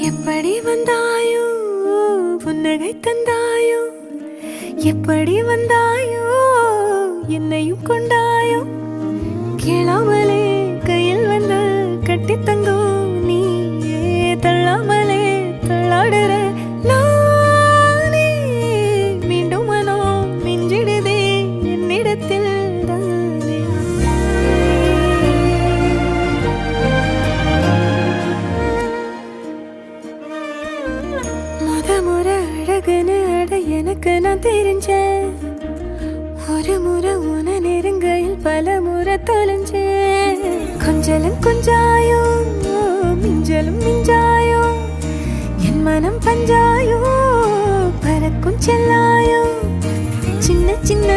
எப்படி வந்தாயோ புன்னகை தந்தாயோ, எப்படி வந்தாயோ என்னையும் கொண்டாயோ, கேளாமலே கையில் வந்து கட்டி தங்கோ நீயே, தள்ளாமலே தள்ளாடுற நானே, மீண்டும் மனோ மிஞ்சிடுதே என்னிடத்தில் தானே. முறை அழகுன்னு அட எனக்கு நான் தெரிஞ்சேன், ஒரு முறை உன நெருங்கையில் பல முறை தொலைஞ்சேன். கொஞ்சலும் கொஞ்சாயோ மிஞ்சலும் மிஞ்சாயோ, என் மனம் பஞ்சாயோ பறக்கும் செல்லாயோ, சின்ன சின்ன